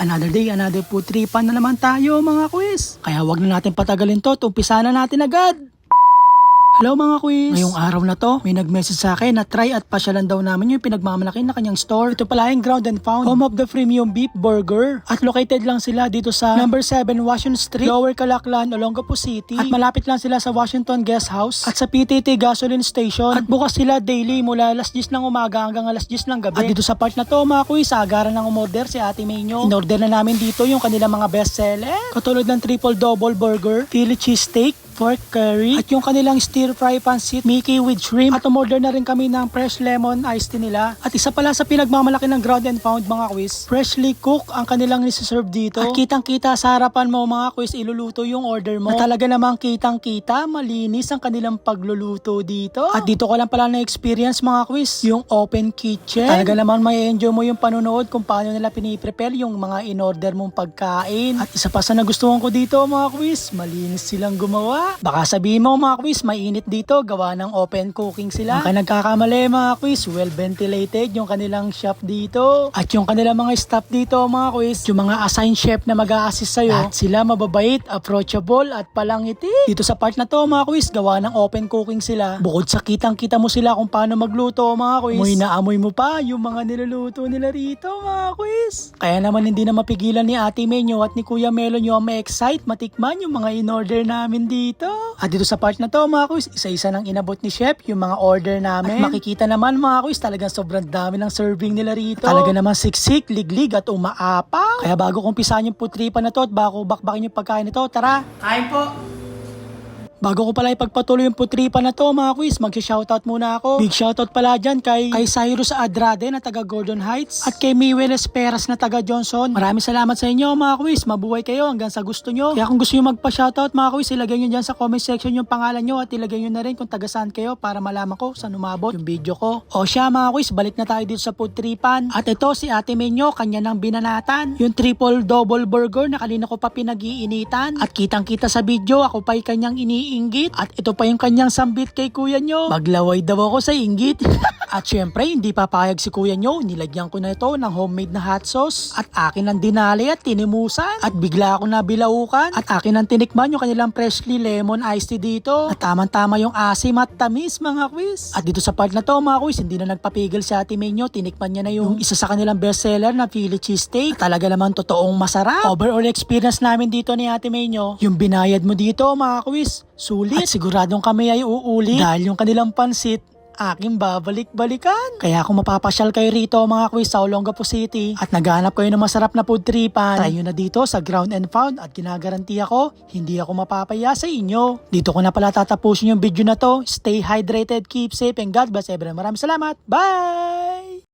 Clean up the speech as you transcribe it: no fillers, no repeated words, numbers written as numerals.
Another day, another food tripan na naman tayo mga quiz. Kaya wag na natin patagalin to, umpisa na natin agad. Hello mga quiz! Ngayong araw na to, may nag-message sa akin na try at pasyalan daw namin yung pinagmamalaki na kanyang store. Ito pala yung Ground and Pound, home of the premium beef burger. At located lang sila dito sa number 7 Washington Street, Lower Calaclan, Olongapo City. At malapit lang sila sa Washington Guest House at sa PTT Gasoline Station. At bukas sila daily mula alas 10 ng umaga hanggang alas 10 ng gabi. At dito sa part na to mga quiz, agaran ng umorder si Ate Menyo. In-order na namin dito yung kanilang mga bestseller. Katulad ng triple double burger, Philly cheesesteak, pork curry, at yung kanilang stir fry pancit, Mickey with shrimp. At umorder na rin kami ng fresh lemon iced tea nila. At isa pala sa pinagmamalaki ng Ground and Pound mga quiz, freshly cooked ang kanilang nisiserve dito. At kitang kita sa harapan mo mga quiz, iluluto yung order mo. At talaga namang kitang kita, malinis ang kanilang pagluluto dito. At dito ko lang pala na-experience mga quiz, yung open kitchen. Talaga naman may enjoy mo yung panonood kung paano nila piniprepare yung mga in-order mong pagkain. At isa pa sa nagustuhan ko dito mga quiz, malinis silang gumawa. Baka sabihin mo mga quiz, mainit dito, gawa ng open cooking sila. Baka nagkakamali mga quiz, well ventilated yung kanilang shop dito. At yung kanilang mga staff dito mga quiz, yung mga assigned chef na mag-a-assist sa'yo. At sila mababait, approachable at palangiti. Dito sa part na to mga quiz, gawa ng open cooking sila. Bukod sa kitang-kita mo sila kung paano magluto mga quiz, amoy na amoy mo pa yung mga niluluto nila rito mga quiz. Kaya naman hindi na mapigilan ni Ate Menyo at ni Kuya Melon yung ma-excite, matikman yung mga in-order namin dito. At dito sa part na to mga quiz, isa-isa nang inabot ni Chef yung mga order namin. At makikita naman mga quiz, talagang sobrang dami ng serving nila rito. Talaga naman siksik, liglig at umaapa. Kaya bago kumpisahan yung putripan na to at bago bakbakin yung pagkain nito, tara! Kain po! Bago ko pala ipagpatuloy yung putripan na to mga quiz, mag-shoutout muna ako. Big shoutout pala dyan kay Cyrus Adrade na taga Gordon Heights at kay Miwel Esperas na taga Johnson. Maraming salamat sa inyo mga quiz, mabuhay kayo hanggang sa gusto nyo. Kaya kung gusto nyo magpa-shoutout mga quiz, ilagay nyo dyan sa comment section yung pangalan nyo at ilagay nyo na rin kung taga saan kayo para malaman ko saan umabot yung video ko. O siya mga quiz, balik na tayo dito sa putripan. At ito si Ate Menyo, kanya nang binanatan. Yung triple double burger na kanina ko pa pinag-iinitan. At kitang kita sa video, ako pa'y kanyang iniinggit. At ito pa yung kanyang sambit kay kuya nyo. Maglaway daw ako sa inggit. At syempre, hindi papayag si kuya nyo. Nilagyan ko na ito ng homemade na hot sauce. At akin ang dinali at tinimusan. At bigla ako nabilaukan. At akin ang tinikman yung kanilang freshly lemon iced tea dito. At tamang-tama yung asim at tamis mga quiz. At dito sa part na to mga quiz, hindi na nagpapigil si Ate Menyo. Tinikman niya na yung isa sa kanilang bestseller na Philly cheesesteak. At talaga naman totoong masarap. Overall experience namin dito ni Ate Menyo, yung binayad mo dito mga quiz, sulit. At siguradong kami ay uulit dahil yung kanilang pansit aking babalik-balikan. Kaya kung mapapasyal kayo rito mga quiz sa Olongapo City at naghahanap kayo ng masarap na food tripan, try nyo na dito sa Ground and Pound at ginagaranti ako, hindi ako mapapaya sa inyo. Dito ko na pala tatapusin yung video na to. Stay hydrated, keep safe, and God bless everyone. Maraming salamat. Bye!